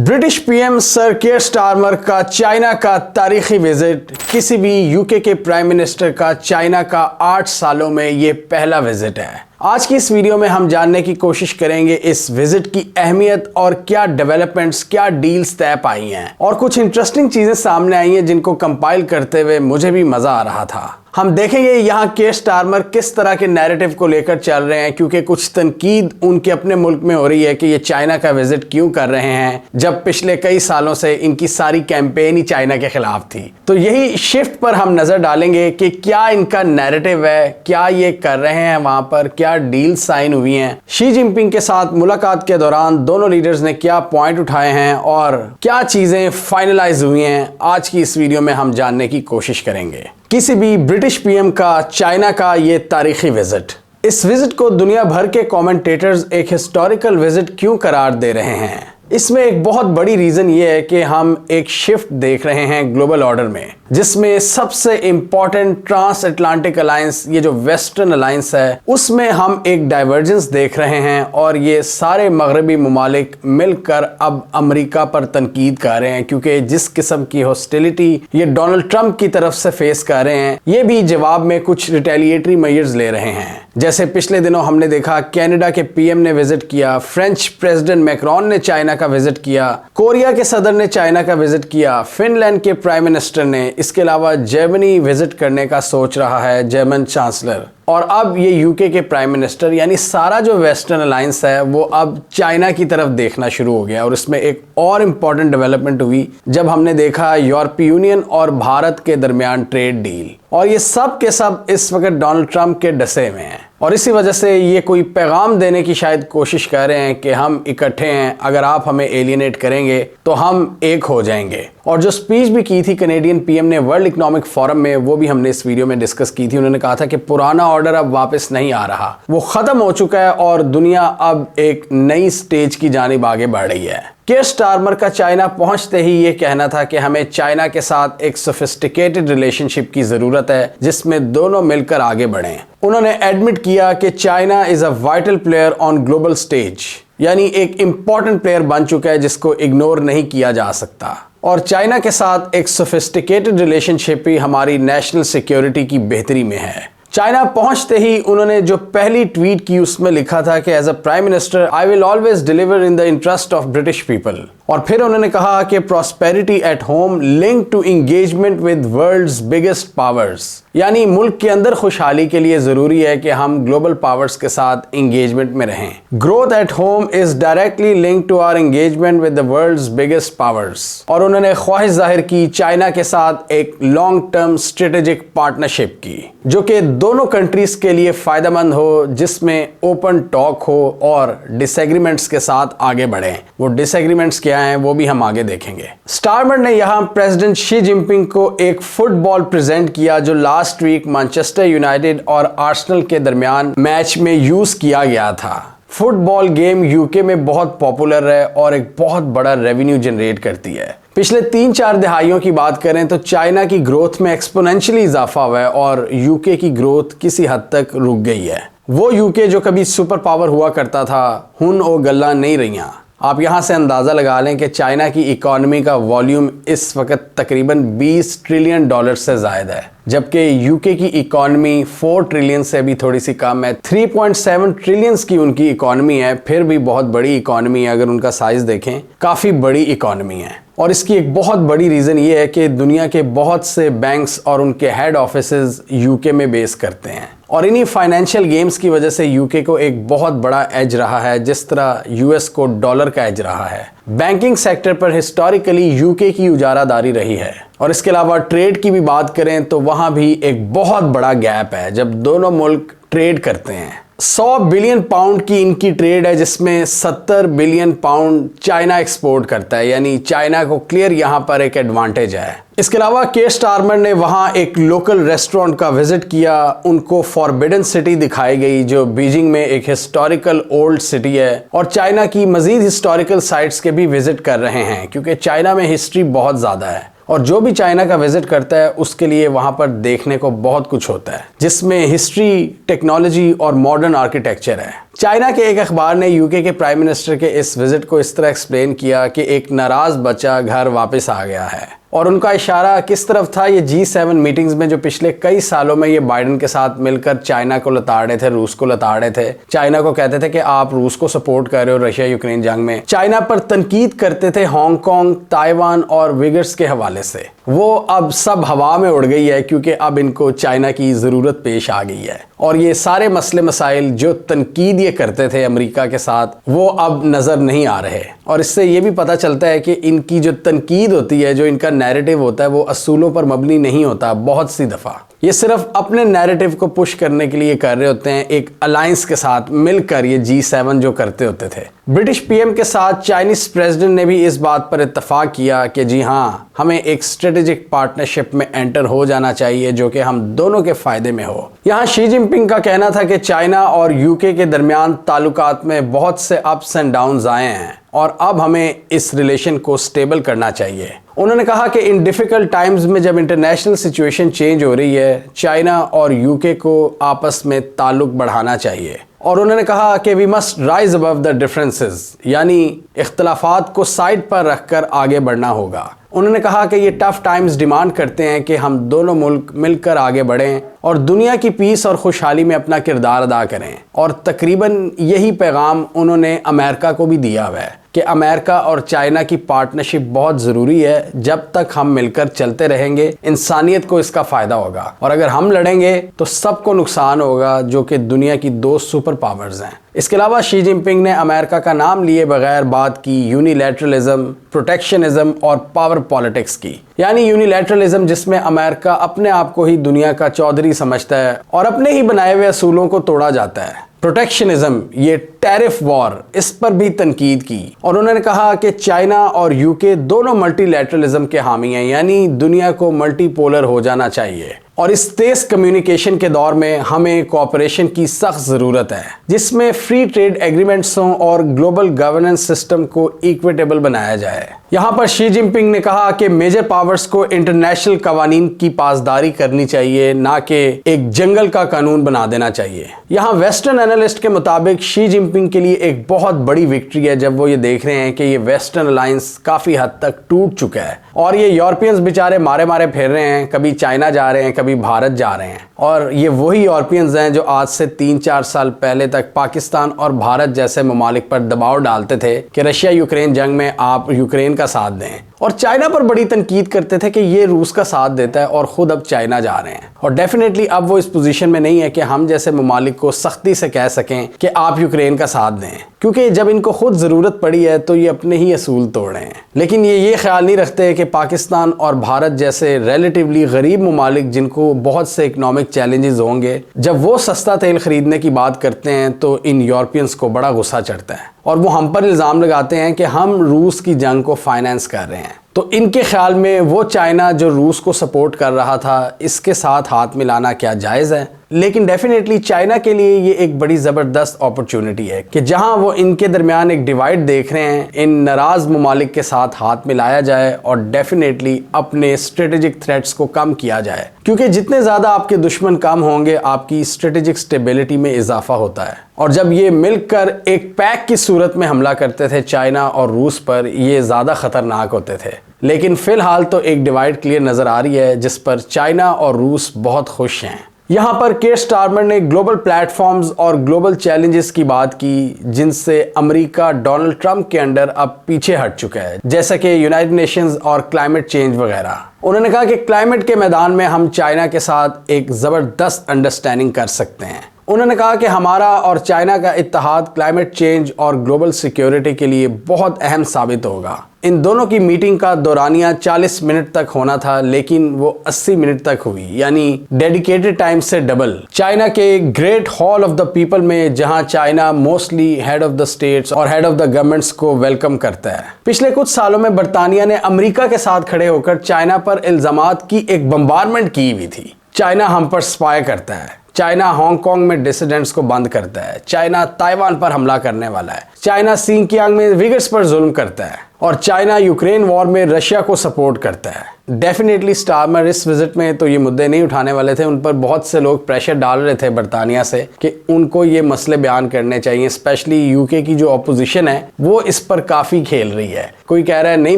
British PM sir कियर Starmer का China का तारीखी विजिट। किसी भी यूके के प्राइम मिनिस्टर का चाइना का 8 सालों में ये पहला विजिट है। आज की इस वीडियो में हम जानने की कोशिश करेंगे इस विजिट की अहमियत और क्या डेवलपमेंट्स, क्या डील्स तय पाई हैं और कुछ इंटरेस्टिंग चीजें सामने आई हैं जिनको कंपाइल करते हुए मुझे भी मजा आ रहा था। हम देखेंगे यहाँ कियर स्टारमर किस तरह के नैरेटिव को लेकर चल रहे हैं, क्योंकि कुछ तनकीद उनके अपने मुल्क में हो रही है कि ये चाइना का विजिट क्यों कर रहे हैं जब पिछले कई सालों से इनकी सारी कैंपेन ही चाइना के खिलाफ थी। तो यही शिफ्ट पर हम नजर डालेंगे कि क्या इनका नैरेटिव है, क्या ये कर रहे हैं, वहां पर क्या डील साइन हुई हैं, शी जिनपिंग के साथ मुलाकात के दौरान दोनों लीडर्स ने क्या पॉइंट उठाए हैं और क्या चीजें फाइनलाइज हुई हैं। आज की इस वीडियो में हम जानने की कोशिश करेंगे किसी भी ब्रिटिश पीएम का चाइना का ये तारीखी विजिट। इस विजिट को दुनिया भर के कमेंटेटर्स एक हिस्टोरिकल विजिट क्यों करार दे रहे हैं? इसमें एक बहुत बड़ी रीजन ये है कि हम एक शिफ्ट देख रहे हैं ग्लोबल ऑर्डर में, जिसमें सबसे इंपॉर्टेंट ट्रांस अटलांटिक अलायंस, ये जो वेस्टर्न अलायंस है, उसमें हम एक डाइवर्जेंस देख रहे हैं और ये सारे मगरबी ममालिक मिलकर अब अमेरिका पर तनकीद कर रहे हैं, क्योंकि जिस किस्म की हॉस्टिलिटी ये डोनाल्ड ट्रंप की तरफ से फेस कर रहे हैं, ये भी जवाब में कुछ रिटेलिएटरी मेजर्स ले रहे हैं। जैसे पिछले दिनों हमने देखा कनाडा के पीएम ने विजिट किया, फ्रेंच प्रेसिडेंट मैक्रोन ने चाइना का विजिट किया, कोरिया के सदर ने चाइना का विजिट किया, फिनलैंड के प्राइम मिनिस्टर ने, इसके अलावा जर्मनी विजिट करने का सोच रहा है, जर्मन चांसलर, और अब ये यूके के प्राइम मिनिस्टर, यानी सारा जो वेस्टर्न अलायंस है वो अब चाइना की तरफ देखना शुरू हो गया। और इसमें एक और इम्पॉर्टेंट डेवलपमेंट हुई जब हमने देखा यूरोपीय यूनियन और भारत के दरमियान ट्रेड डील, और ये सब के सब इस वक्त डोनाल्ड ट्रंप के डसे में हैं और इसी वजह से ये कोई पैगाम देने की शायद कोशिश कर रहे हैं कि हम इकट्ठे हैं, अगर आप हमें एलियनेट करेंगे तो हम एक हो जाएंगे। और जो स्पीच भी की थी कनेडियन पीएम ने वर्ल्ड इकोनॉमिक फोरम में, वो भी हमने इस वीडियो में डिस्कस की थी। उन्होंने कहा था कि पुराना ऑर्डर अब वापस नहीं आ रहा, वो खत्म हो चुका है और दुनिया अब एक नई स्टेज की जानिब आगे बढ़ रही है। कियर स्टारमर का चाइना पहुंचते ही ये कहना था कि हमें चाइना के साथ एक सोफिस्टिकेटेड रिलेशनशिप की जरूरत है जिसमें दोनों मिलकर आगे बढ़ें। उन्होंने एडमिट किया कि China is a vital player on global stage, यानी एक इंपॉर्टेंट प्लेयर बन चुका है जिसको इग्नोर नहीं किया जा सकता, और चाइना के साथ एक सोफिस्टिकेटेड रिलेशनशिप ही हमारी नेशनल सिक्योरिटी की बेहतरी में है। चाइना पहुंचते ही उन्होंने जो पहली ट्वीट की उसमें लिखा था कि as a prime minister I will always deliver in the interest of British people, और फिर उन्होंने कहा कि prosperity at home link to engagement with world's biggest powers, यानी मुल्क के अंदर खुशहाली के लिए जरूरी है कि हम ग्लोबल पावर्स के साथ एंगेजमेंट में रहें। Growth at home is directly linked to our engagement with the world's biggest powers, और उन्होंने ख्वाहिश जाहिर की चाइना के साथ एक लॉन्ग टर्म स्ट्रेटेजिक पार्टनरशिप की जो कि दोनों कंट्रीज के लिए फायदेमंद हो, जिसमें ओपन टॉक हो और डिसएग्रीमेंट्स के साथ आगे बढ़ें। वो डिसएग्रीमेंट्स क्या हैं वो भी हम आगे देखेंगे। स्टारमर ने यहाँ प्रेसिडेंट शी जिनपिंग को एक फुटबॉल प्रेजेंट किया जो लास्ट वीक मैनचेस्टर यूनाइटेड और आर्सेनल के दरमियान मैच में यूज किया गया था। फुटबॉल गेम यूके में बहुत पॉपुलर है और एक बहुत बड़ा रेवेन्यू जनरेट करती है। पिछले 3-4 दहाइयों की बात करें तो चाइना की ग्रोथ में एक्सपोनेंशियली इजाफा हुआ है और यूके की ग्रोथ किसी हद तक रुक गई है। वो यूके जो कभी सुपर पावर हुआ करता था, हुन ओ गल्ला नहीं रही। आप यहाँ से अंदाज़ा लगा लें कि चाइना की इकॉनमी का वॉल्यूम इस वक्त तकरीबन $20 ट्रिलियन से ज़ायद है, जबकि यूके की इकॉनमी 4 ट्रिलियन से भी थोड़ी सी कम है। 3.7 ट्रिलियन की उनकी इकॉनमी है, फिर भी बहुत बड़ी इकॉनमी है। अगर उनका साइज देखें काफ़ी बड़ी इकॉनमी है, और इसकी एक बहुत बड़ी रीज़न ये है कि दुनिया के बहुत से बैंक्स और उनके हेड ऑफिसेज यूके में बेस करते हैं, और इन्हीं फाइनेंशियल गेम्स की वजह से यूके को एक बहुत बड़ा एज रहा है, जिस तरह यूएस को डॉलर का एज रहा है। बैंकिंग सेक्टर पर हिस्टोरिकली यूके की उजारादारी रही है, और इसके अलावा ट्रेड की भी बात करें तो वहां भी एक बहुत बड़ा गैप है जब दोनों मुल्क ट्रेड करते हैं। 100 बिलियन पाउंड की इनकी ट्रेड है, जिसमें 70 बिलियन पाउंड चाइना एक्सपोर्ट करता है, यानी चाइना को क्लियर यहाँ पर एक एडवांटेज है। इसके अलावा कियर स्टारमर ने वहाँ एक लोकल रेस्टोरेंट का विजिट किया, उनको फॉरबिडन सिटी दिखाई गई जो बीजिंग में एक हिस्टोरिकल ओल्ड सिटी है, और चाइना की मजीद हिस्टोरिकल साइट्स के भी विजिट कर रहे हैं क्योंकि चाइना में हिस्ट्री बहुत ज़्यादा है। और जो भी चाइना का विजिट करता है उसके लिए वहां पर देखने को बहुत कुछ होता है, जिसमें हिस्ट्री, टेक्नोलॉजी और मॉडर्न आर्किटेक्चर है। चाइना के एक अखबार ने यूके के प्राइम मिनिस्टर के इस विजिट को इस तरह एक्सप्लेन किया कि एक नाराज बच्चा घर वापस आ गया है, और उनका इशारा किस तरफ था? ये G7 मीटिंग्स में जो पिछले कई सालों में ये बाइडेन के साथ मिलकर चाइना को लताड़ रहे थे, रूस को लताड़ रहे थे, चाइना को कहते थे कि आप रूस को सपोर्ट कर रहे हो रशिया यूक्रेन जंग में, चाइना पर तनकीद करते थे हांगकांग, ताइवान और विगर्स के हवाले से। वो अब सब हवा में उड़ गई है, क्योंकि अब इनको चाइना की ज़रूरत पेश आ गई है, और ये सारे मसले मसाइल जो तनकीद ये करते थे अमेरिका के साथ, वो अब नज़र नहीं आ रहे। और इससे ये भी पता चलता है कि इनकी जो तनकीद होती है, जो इनका नैरेटिव होता है, वो असूलों पर मबनी नहीं होता। बहुत सी दफ़ा ये सिर्फ अपने नैरेटिव को पुश करने के लिए कर रहे होते हैं, एक अलायंस के साथ मिलकर ये G7 जो करते होते थे। ब्रिटिश पीएम के साथ चाइनीज प्रेसिडेंट ने भी इस बात पर इत्तफाक किया कि जी हाँ, हमें एक स्ट्रेटेजिक पार्टनरशिप में एंटर हो जाना चाहिए जो कि हम दोनों के फायदे में हो। यहाँ शी जिनपिंग का कहना था कि चाइना और यूके के दरमियान ताल्लुकात में बहुत से अप्स एंड डाउन्स आए हैं, और अब हमें इस रिलेशन को स्टेबल करना चाहिए। उन्होंने कहा कि इन डिफिकल्ट टाइम्स में जब इंटरनेशनल सिचुएशन चेंज हो रही है, चाइना और यूके को आपस में ताल्लुक बढ़ाना चाहिए। और उन्होंने कहा कि we must rise above the differences, यानी इख्तलाफात को साइड पर रखकर आगे बढ़ना होगा। उन्होंने कहा कि ये टफ टाइम्स डिमांड करते हैं कि हम दोनों मुल्क मिलकर आगे बढ़ें और दुनिया की पीस और खुशहाली में अपना किरदार अदा करें। और तकरीबन यही पैगाम उन्होंने अमेरिका को भी दिया हुआ है कि अमेरिका और चाइना की पार्टनरशिप बहुत ज़रूरी है। जब तक हम मिलकर चलते रहेंगे, इंसानियत को इसका फ़ायदा होगा, और अगर हम लड़ेंगे तो सबको नुकसान होगा, जो कि दुनिया की दो सुपर पावर्स हैं। इसके अलावा शी जिनपिंग ने अमेरिका का नाम लिए बगैर बात की यूनिलैटरलिज्म, प्रोटेक्शनिज्म और पावर पॉलिटिक्स की। यानी यूनिलैटरलिज्म जिसमें अमेरिका अपने आप को ही दुनिया का चौधरी समझता है और अपने ही बनाए हुए असूलों को तोड़ा जाता है। प्रोटेक्शनिज्म, ये टैरिफ वॉर, इस पर भी तनकीद की, और उन्होंने कहा कि चाइना और यूके दोनों मल्टीलैटरलिज्म के हामी हैं, यानी दुनिया को मल्टीपोलर हो जाना चाहिए। और इस तेज कम्युनिकेशन के दौर में हमें कोऑपरेशन की सख्त ज़रूरत है, जिसमें फ्री ट्रेड एग्रीमेंट्स हों और ग्लोबल गवर्नेंस सिस्टम को इक्विटेबल बनाया जाए। यहाँ पर शी जिनपिंग ने कहा कि मेजर पावर्स को इंटरनेशनल कवानीन की पासदारी करनी चाहिए, ना कि एक जंगल का कानून बना देना चाहिए। यहाँ वेस्टर्न एनालिस्ट के मुताबिक शी जिनपिंग के लिए एक बहुत बड़ी विक्ट्री है जब वो ये देख रहे हैं कि ये वेस्टर्न अलायंस काफ़ी हद तक टूट चुका है, और ये यूरोपियंस बेचारे मारे मारे फिर रहे हैं, कभी चाइना जा रहे हैं, कभी भारत जा रहे हैं। और ये वही यूरोपियंस हैं जो आज से 3-4 साल पहले तक पाकिस्तान और भारत जैसे ममालिक पर दबाव डालते थे कि रशिया यूक्रेन जंग में आप यूक्रेन का साथ दें, और चाइना पर बड़ी तनकीद करते थे कि ये रूस का साथ देता है, और खुद अब चाइना जा रहे हैं। और डेफिनेटली अब वो इस पोजीशन में नहीं है कि हम जैसे ममालिक को सख्ती से कह सकें कि आप यूक्रेन का साथ दें, क्योंकि जब इनको खुद ज़रूरत पड़ी है तो ये अपने ही असूल तोड़ रहे हैं। लेकिन ये ख्याल नहीं रखते कि पाकिस्तान और भारत जैसे रिलेटिवली गरीब ममालिक, जिनको बहुत से इकोनॉमिक चैलेंजेस होंगे, जब वो सस्ता तेल खरीदने की बात करते हैं तो इन यूरोपियंस को बड़ा गुस्सा चढ़ता है, और वो हम पर इल्ज़ाम लगाते हैं कि हम रूस की जंग को फाइनेंस कर रहे हैं। तो इनके ख्याल में वो चाइना जो रूस को सपोर्ट कर रहा था, इसके साथ हाथ मिलाना क्या जायज़ है? लेकिन डेफिनेटली चाइना के लिए ये एक बड़ी ज़बरदस्त अपॉर्चुनिटी है कि जहां वो इनके दरमियान एक डिवाइड देख रहे हैं, इन नाराज़ ममालिक के साथ हाथ मिलाया जाए और डेफिनेटली अपने स्ट्रेटेजिक थ्रेट्स को कम किया जाए, क्योंकि जितने ज़्यादा आपके दुश्मन कम होंगे, आपकी स्ट्रेटेजिक स्टेबिलिटी में इजाफा होता है। और जब ये मिलकर एक पैक की सूरत में हमला करते थे चाइना और रूस पर, ये ज़्यादा ख़तरनाक होते थे। लेकिन फ़िलहाल तो एक डिवाइड क्लियर नज़र आ रही है, जिस पर चाइना और रूस बहुत खुश हैं। यहाँ पर केयर स्टारमर ने ग्लोबल प्लेटफॉर्म्स और ग्लोबल चैलेंजेस की बात की, जिनसे अमेरिका डोनाल्ड ट्रंप के अंडर अब पीछे हट चुका है, जैसा कि यूनाइटेड नेशंस और क्लाइमेट चेंज वगैरह। उन्होंने कहा कि क्लाइमेट के मैदान में हम चाइना के साथ एक ज़बरदस्त अंडरस्टैंडिंग कर सकते हैं। उन्होंने कहा कि हमारा और चाइना का इत्तेहाद क्लाइमेट चेंज और ग्लोबल सिक्योरिटी के लिए बहुत अहम साबित होगा। इन दोनों की मीटिंग का दौरानिया 40 मिनट तक होना था, लेकिन वो 80 मिनट तक हुई, यानी डेडिकेटेड टाइम से डबल। चाइना के great hall of the people में, जहां China mostly head of the states और हेड ऑफ द गवर्नमेंट्स को वेलकम करता है। पिछले कुछ सालों में बरतानिया ने अमेरिका के साथ खड़े होकर चाइना पर इल्जामात की एक बम्बारमेंट की हुई थी। चाइना हम पर स्पाई करता है, चाइना हांगकांग में डिसिडेंट्स को बंद करता है, चाइना ताइवान पर हमला करने वाला है, चाइना सिंकियांग में विगर्स पर जुल्म करता है और चाइना यूक्रेन वॉर में रशिया को सपोर्ट करता है। डेफिनेटली स्टारमर इस विजिट में तो ये मुद्दे नहीं उठाने वाले थे। उन पर बहुत से लोग प्रेशर डाल रहे थे बरतानिया से कि उनको ये मसले बयान करने चाहिए। स्पेशली यूके की जो अपोजिशन है वो इस पर काफ़ी खेल रही है। कोई कह रहा है नहीं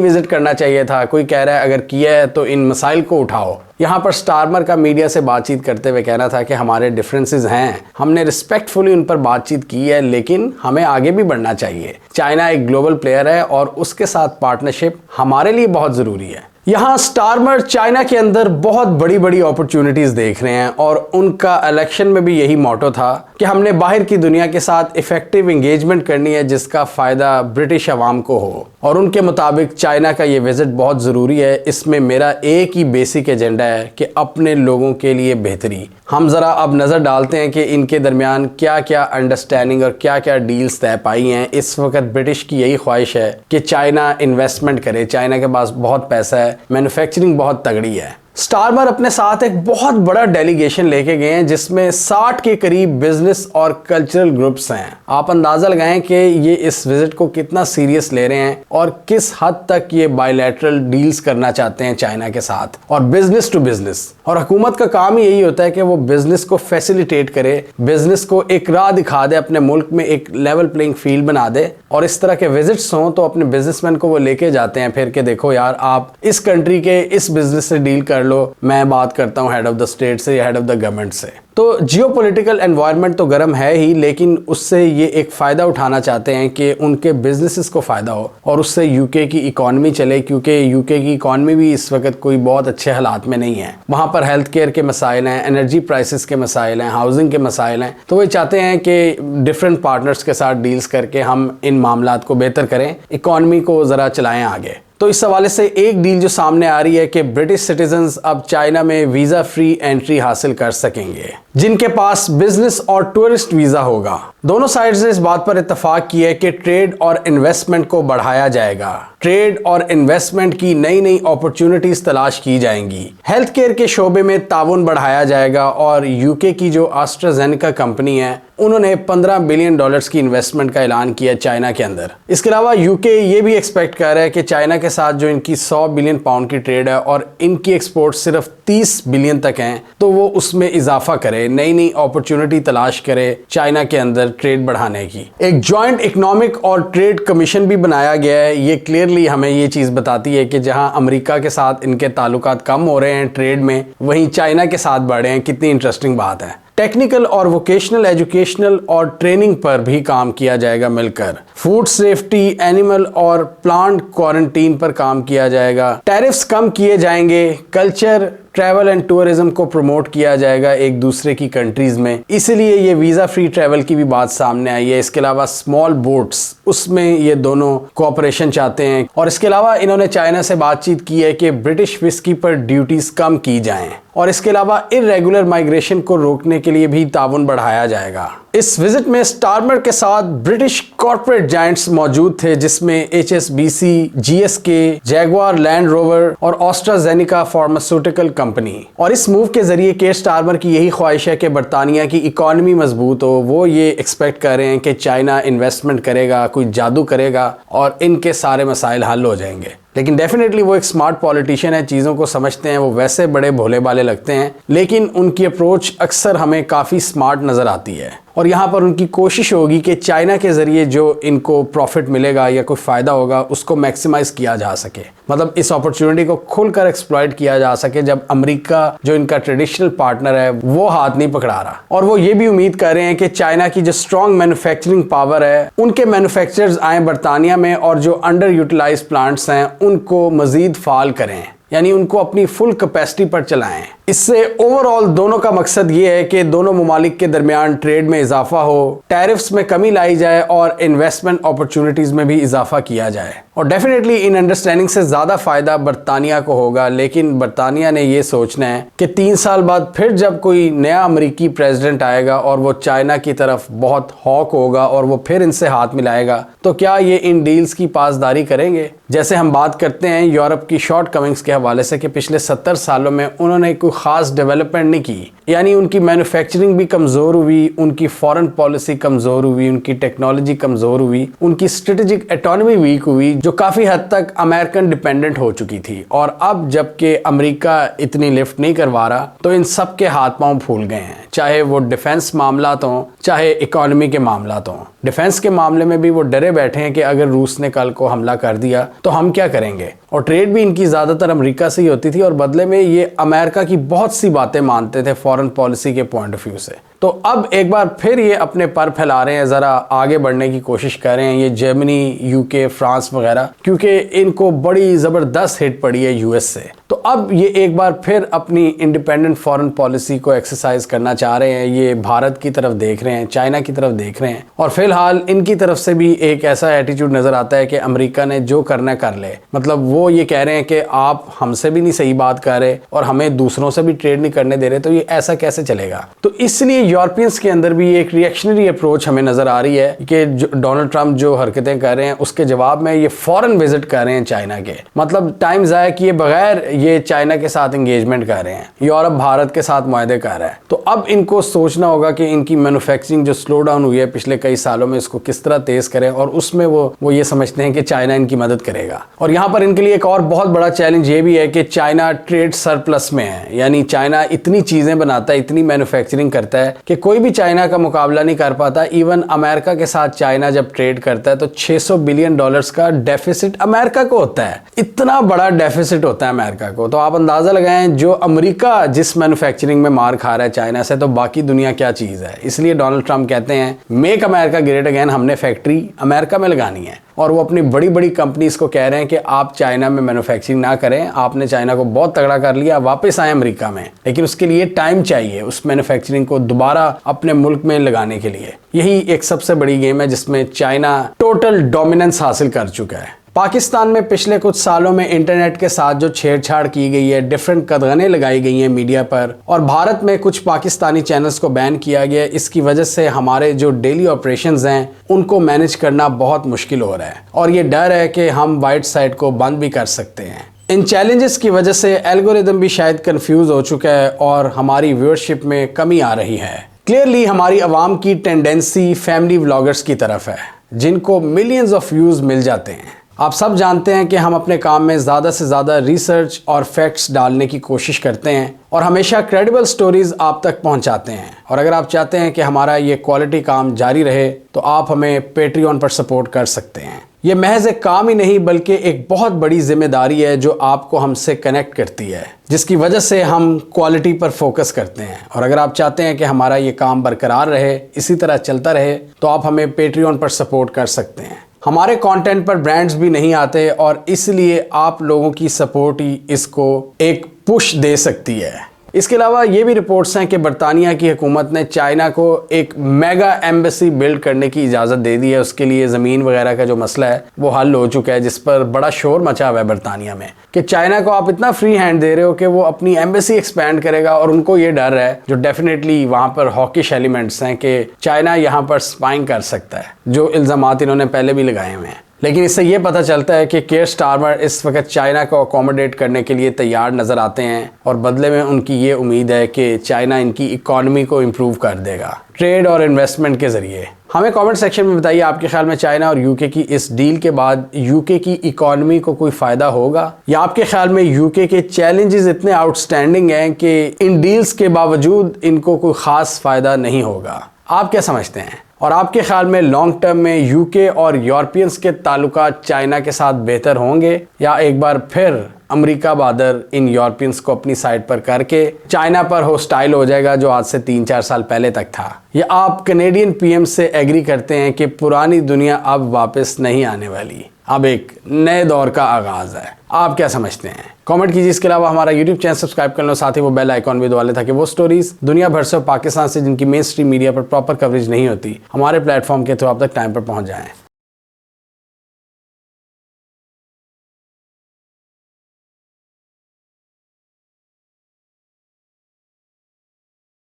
विजिट करना चाहिए था, कोई कह रहा है अगर किया है तो इन मसाइल को उठाओ। यहाँ पर स्टारमर का मीडिया से बातचीत करते हुए कहना था कि हमारे डिफरेंसेस हैं, हमने रिस्पेक्टफुली उन पर बातचीत की है, लेकिन हमें आगे भी बढ़ना चाहिए। चाइना एक ग्लोबल प्लेयर है और उसके साथ पार्टनरशिप हमारे लिए बहुत ज़रूरी है। यहाँ स्टारमर चाइना के अंदर बहुत बड़ी बड़ी अपॉर्चुनिटीज देख रहे हैं और उनका इलेक्शन में भी यही मोटो था कि हमने बाहर की दुनिया के साथ इफेक्टिव एंगेजमेंट करनी है जिसका फ़ायदा ब्रिटिश अवाम को हो। और उनके मुताबिक चाइना का ये विजिट बहुत ज़रूरी है। इसमें मेरा एक ही बेसिक एजेंडा है कि अपने लोगों के लिए बेहतरी। हम ज़रा अब नज़र डालते हैं कि इनके दरमियान क्या क्या अंडरस्टैंडिंग और क्या क्या डील्स तय पाई हैं। इस वक्त ब्रिटिश की यही ख्वाहिश है कि चाइना इन्वेस्टमेंट करे। चाइना के पास बहुत पैसा है, मैन्युफैक्चरिंग बहुत तगड़ी है। स्टारमर अपने साथ एक बहुत बड़ा डेलीगेशन लेके गए हैं जिसमें 60 के करीब बिजनेस और कल्चरल ग्रुप्स हैं। आप अंदाजा लगाएं कि ये इस विजिट को कितना सीरियस ले रहे हैं और किस हद तक ये बायलैटरल डील्स करना चाहते हैं चाइना के साथ और बिजनेस टू बिजनेस। और हुकूमत का काम ही यही होता है कि वो बिजनेस को फैसिलिटेट करे, बिजनेस को एक राह दिखा दे, अपने मुल्क में एक लेवल प्लेइंग फील्ड बना दे। और इस तरह के विजिट्स हों तो अपने बिजनेसमैन को वो लेके जाते हैं फिर के देखो यार आप इस कंट्री के इस बिजनेस से डील कर लो, मैं बात करता हूं हेड ऑफ द स्टेट से या हेड ऑफ द गवर्नमेंट से। तो जियोपॉलिटिकल एनवायरनमेंट तो गर्म है ही, लेकिन उससे ये एक फ़ायदा उठाना चाहते हैं कि उनके बिजनेसेस को फ़ायदा हो और उससे यूके की इकॉनमी चले, क्योंकि यूके की इकॉनमी भी इस वक्त कोई बहुत अच्छे हालात में नहीं है। वहाँ पर हेल्थ केयर के मसाइल हैं, एनर्जी प्राइसेस के मसाइल हैं, हाउसिंग के मसाइल हैं। तो वो चाहते हैं कि डिफरेंट पार्टनर्स के साथ डील्स करके हम इन मामलात को बेहतर करें, इकॉनमी को ज़रा चलाएँ आगे। तो इस हवाले से एक डील जो सामने आ रही है कि ब्रिटिश सिटीजन्स अब चाइना में वीज़ा फ्री एंट्री हासिल कर सकेंगे जिनके पास बिजनेस और टूरिस्ट वीज़ा होगा। दोनों साइड्स ने इस बात पर इत्तेफाक किया है कि ट्रेड और इन्वेस्टमेंट को बढ़ाया जाएगा। ट्रेड और इन्वेस्टमेंट की नई नई अपॉर्चुनिटीज तलाश की जाएंगी। हेल्थ केयर के शोबे में ताउन बढ़ाया जाएगा और यूके की जो एस्ट्राजेनेका कंपनी है उन्होंने $15 बिलियन की इन्वेस्टमेंट का ऐलान किया चाइना के अंदर। इसके अलावा यूके ये भी एक्सपेक्ट कर रहा है कि चाइना के साथ जो इनकी 100 बिलियन पाउंड की ट्रेड है और इनकी एक्सपोर्ट सिर्फ 30 बिलियन तक हैं, तो वो उसमें इजाफा करे, नई नई अपॉर्चुनिटी तलाश करे चाइना के अंदर ट्रेड बढ़ाने की। एक जॉइंट इकोनॉमिक और ट्रेड कमीशन भी बनाया गया है। ये क्लियरली हमें ये चीज़ बताती है कि जहां अमेरिका के साथ इनके ताल्लुकात कम हो रहे हैं ट्रेड में, वहीं चाइना के साथ बढ़े हैं। कितनी इंटरेस्टिंग बात है। टेक्निकल और वोकेशनल एजुकेशनल और ट्रेनिंग पर भी काम किया जाएगा मिलकर। फूड सेफ्टी, एनिमल और प्लांट क्वारंटीन पर काम किया जाएगा। टैरिफ्स कम किए जाएंगे। कल्चर, ट्रैवल एंड टूरिज्म को प्रमोट किया जाएगा एक दूसरे की कंट्रीज में, इसीलिए ये वीज़ा फ्री ट्रैवल की भी बात सामने आई है। इसके अलावा स्मॉल बोट्स, उसमें ये दोनों कोऑपरेशन चाहते हैं। और इसके अलावा इन्होंने चाइना से बातचीत की है कि ब्रिटिश विस्की पर ड्यूटीज कम की जाएं और इसके अलावा इर्रेगुलर माइग्रेशन को रोकने के लिए भी ताउन बढ़ाया जाएगा। इस विजिट में स्टारमर के साथ ब्रिटिश कॉर्पोरेट जायंट्स मौजूद थे जिसमें HSBC, GSK, Jaguar land rover और एस्ट्राजेनेका फार्मास्यूटिकल कंपनी। और इस मूव के जरिए केयर स्टारमर की यही ख्वाहिश है कि बरतानिया की इकॉनमी मजबूत हो। वो ये एक्सपेक्ट कर रहे हैं कि चाइना इन्वेस्टमेंट करेगा, कोई जादू करेगा और इनके सारे मसाइल हल हो जाएंगे। लेकिन डेफिनेटली वो एक स्मार्ट पॉलिटिशियन है, चीज़ों को समझते हैं। वो वैसे बड़े भोले भाले लगते हैं, लेकिन उनकी अप्रोच अक्सर हमें काफ़ी स्मार्ट नज़र आती है। और यहाँ पर उनकी कोशिश होगी कि चाइना के ज़रिए जो इनको प्रॉफिट मिलेगा या कोई फ़ायदा होगा उसको मैक्सिमाइज किया जा सके, मतलब इस अपॉर्चुनिटी को खुलकर एक्सप्लॉइट किया जा सके जब अमेरिका जो इनका ट्रेडिशनल पार्टनर है वो हाथ नहीं पकड़ा रहा। और वो ये भी उम्मीद कर रहे हैं कि चाइना की जो स्ट्रॉन्ग मैन्युफैक्चरिंग पावर है उनके मैन्युफैक्चरर्स आए बरतानिया में और जो अंडर यूटिलाइज प्लांट्स हैं उनको मजीद फाल करें, यानी उनको अपनी फुल कैपेसिटी पर चलाएं। इससे ओवरऑल दोनों का मकसद ये है कि दोनों ममालिक के दरमियान ट्रेड में इजाफा हो, टैरिफ्स में कमी लाई जाए और इन्वेस्टमेंट अपॉर्चुनिटीज में भी इजाफा किया जाए। और डेफिनेटली इन अंडरस्टैंडिंग से ज़्यादा फ़ायदा बरतानिया को होगा, लेकिन बरतानिया ने ये सोचना है कि 3 साल बाद फिर जब कोई नया अमरीकी प्रेसिडेंट आएगा और वो चाइना की तरफ बहुत हॉक होगा और वो फिर इनसे हाथ मिलाएगा, तो क्या ये इन डील्स की पासदारी करेंगे। जैसे हम बात करते हैं यूरोप की शॉर्ट कमिंग्स के हवाले से कि पिछले 70 सालों में उन्होंने कोई ख़ास डेवलपमेंट नहीं की, यानी उनकी मैन्युफैक्चरिंग भी कमज़ोर हुई, उनकी फॉरेन पॉलिसी कमज़ोर हुई, उनकी टेक्नोलॉजी कमज़ोर हुई, उनकी स्ट्रेटेजिक ऑटोनॉमी वीक हुई, जो काफ़ी हद तक अमेरिकन डिपेंडेंट हो चुकी थी। और अब जबकि अमेरिका इतनी लिफ्ट नहीं करवा रहा तो इन सब के हाथ पांव फूल गए हैं, चाहे वो डिफेंस मामला तो चाहे इकोनॉमी के मामला तो। डिफेंस के मामले में भी वो डरे बैठे हैं कि अगर रूस ने कल को हमला कर दिया तो हम क्या करेंगे। और ट्रेड भी इनकी ज़्यादातर अमेरिका से ही होती थी और बदले में ये अमेरिका की बहुत सी बातें मानते थे फॉरेन पॉलिसी के पॉइंट ऑफ व्यू से। तो अब एक बार फिर ये अपने पर फैला रहे हैं, ज़रा आगे बढ़ने की कोशिश कर रहे हैं ये जर्मनी, यूके, फ्रांस वगैरह, क्योंकि इनको बड़ी ज़बरदस्त हिट पड़ी है यूएस से। तो अब ये एक बार फिर अपनी इंडिपेंडेंट फॉरेन पॉलिसी को एक्सरसाइज करना चाह रहे हैं। ये भारत की तरफ देख रहे हैं, चाइना की तरफ देख रहे हैं और फिलहाल इनकी तरफ से भी एक ऐसा एटीट्यूड नज़र आता है कि अमेरिका ने जो करना कर ले। मतलब वो ये कह रहे हैं कि आप हमसे भी नहीं सही बात कर रहे और हमें दूसरों से भी ट्रेड नहीं करने दे रहे, तो ये ऐसा कैसे चलेगा। तो इसलिए यूरोपियंस के अंदर भी एक रिएक्शनरी अप्रोच हमें नजर आ रही है कि डोनाल्ड ट्रंप जो हरकतें कर रहे हैं उसके जवाब में ये फॉरेन विजिट कर रहे हैं चाइना के। मतलब टाइम ज़ाया किए बगैर ये चाइना के साथ एंगेजमेंट कर रहे हैं, यूरोप भारत के साथ मुआहदे कर रहा है। तो अब इनको सोचना होगा कि इनकी मैन्युफैक्चरिंग जो स्लो डाउन हुई है पिछले कई सालों में, इसको किस तरह तेज करें। और उसमें वो ये समझते हैं कि चाइना इनकी मदद करेगा। और यहाँ पर इनके लिए एक और बहुत बड़ा चैलेंज ये भी है कि चाइना ट्रेड सरप्लस में है, यानी चाइना इतनी चीज़ें बनाता है, इतनी मैन्युफैक्चरिंग करता है कि कोई भी चाइना का मुकाबला नहीं कर पाता। इवन अमेरिका के साथ चाइना जब ट्रेड करता है तो $600 बिलियन का डेफिसिट अमेरिका को होता है। इतना बड़ा डेफिसिट होता है अमेरिका को। तो आप अंदाजा लगाएं जो अमेरिका जिस मैन्युफैक्चरिंग में मार खा रहा है चाइना से, तो बाकी दुनिया क्या चीज़ है। इसलिए डोनाल्ड ट्रंप कहते हैं मेक अमेरिका ग्रेट अगेन, हमने फैक्ट्री अमेरिका में लगानी है। और वो अपनी बड़ी बड़ी कंपनीज को कह रहे हैं कि आप चाइना में मैन्युफैक्चरिंग ना करें, आपने चाइना को बहुत तगड़ा कर लिया, वापस आए अमेरिका में, लेकिन उसके लिए टाइम चाहिए उस मैन्युफैक्चरिंग को दोबारा अपने मुल्क में लगाने के लिए। यही एक सबसे बड़ी गेम है जिसमें चाइना टोटल डोमिनेंस हासिल कर चुका है। पाकिस्तान में पिछले कुछ सालों में इंटरनेट के साथ जो छेड़छाड़ की गई है, डिफरेंट कदगनें लगाई गई हैं मीडिया पर, और भारत में कुछ पाकिस्तानी चैनल्स को बैन किया गया, इसकी वजह से हमारे जो डेली ऑपरेशंस हैं उनको मैनेज करना बहुत मुश्किल हो रहा है। और ये डर है कि हम वाइट साइट को बंद भी कर सकते हैं। इन चैलेंजेस की वजह से एल्गोरिदम भी शायद कंफ्यूज हो चुका है और हमारी व्यूअरशिप में कमी आ रही है। क्लियरली हमारी आवाम की टेंडेंसी फैमिली व्लॉगर्स की तरफ है जिनको मिलियंस ऑफ व्यूज मिल जाते हैं। आप सब जानते हैं कि हम अपने काम में ज़्यादा से ज़्यादा रिसर्च और फैक्ट्स डालने की कोशिश करते हैं और हमेशा क्रेडिबल स्टोरीज आप तक पहुंचाते हैं। और अगर आप चाहते हैं कि हमारा ये क्वालिटी काम जारी रहे तो आप हमें पेट्रियन पर सपोर्ट कर सकते हैं। ये महज एक काम ही नहीं बल्कि एक बहुत बड़ी जिम्मेदारी है जो आपको हमसे कनेक्ट करती है, जिसकी वजह से हम क्वालिटी पर फोकस करते हैं। और अगर आप चाहते हैं कि हमारा ये काम बरकरार रहे, इसी तरह चलता रहे, तो आप हमें पेट्रियन पर सपोर्ट कर सकते हैं। हमारे कंटेंट पर ब्रांड्स भी नहीं आते और इसलिए आप लोगों की सपोर्ट ही इसको एक पुश दे सकती है। इसके अलावा ये भी रिपोर्ट्स हैं कि बरतानिया की हुकूमत ने चाइना को एक मेगा एम्बेसी बिल्ड करने की इजाज़त दे दी है। उसके लिए ज़मीन वगैरह का जो मसला है वो हल हो चुका है, जिस पर बड़ा शोर मचा हुआ है बरतानिया में कि चाइना को आप इतना फ्री हैंड दे रहे हो कि वो अपनी एम्बेसी एक्सपैंड करेगा। और उनको ये डर है, जो डेफिनेटली वहाँ पर हॉकिश एलिमेंट्स हैं, कि चाइना यहाँ पर स्पाइंग कर सकता है, जो इल्ज़ामात इन्होंने पहले भी लगाए हुए हैं। लेकिन इससे ये पता चलता है कि केयर स्टारमर इस वक्त चाइना को अकोमोडेट करने के लिए तैयार नज़र आते हैं और बदले में उनकी ये उम्मीद है कि चाइना इनकी इकॉनमी को इम्प्रूव कर देगा ट्रेड और इन्वेस्टमेंट के ज़रिए। हमें कमेंट सेक्शन में बताइए आपके ख्याल में चाइना और यूके की इस डील के बाद यूके की इकॉनमी को कोई फ़ायदा होगा, या आपके ख्याल में यूके के चैलेंजेस इतने आउटस्टैंडिंग हैं कि इन डील्स के बावजूद इनको कोई ख़ास फ़ायदा नहीं होगा। आप क्या समझते हैं? और आपके ख्याल में लॉन्ग टर्म में यूके और यूरोपियंस के ताल्लुकात चाइना के साथ बेहतर होंगे, या एक बार फिर अमेरिका बहादुर इन यूरोपियंस को अपनी साइड पर करके चाइना पर होस्टाइल हो जाएगा जो आज से 3-4 साल पहले तक था? या आप कनेडियन पीएम से एग्री करते हैं कि पुरानी दुनिया अब वापस नहीं आने वाली, अब एक नए दौर का आगाज है? आप क्या समझते हैं? कमेंट कीजिए। इसके अलावा हमारा यूट्यूब चैनल सब्सक्राइब कर लो, साथ ही वो बेल आइकॉन भी दबा लें ताकि वो स्टोरीज दुनिया भर से पाकिस्तान से जिनकी मेन स्ट्रीम मीडिया पर प्रॉपर कवरेज नहीं होती, हमारे प्लेटफॉर्म के थ्रू आप तक टाइम पर पहुंच जाएं।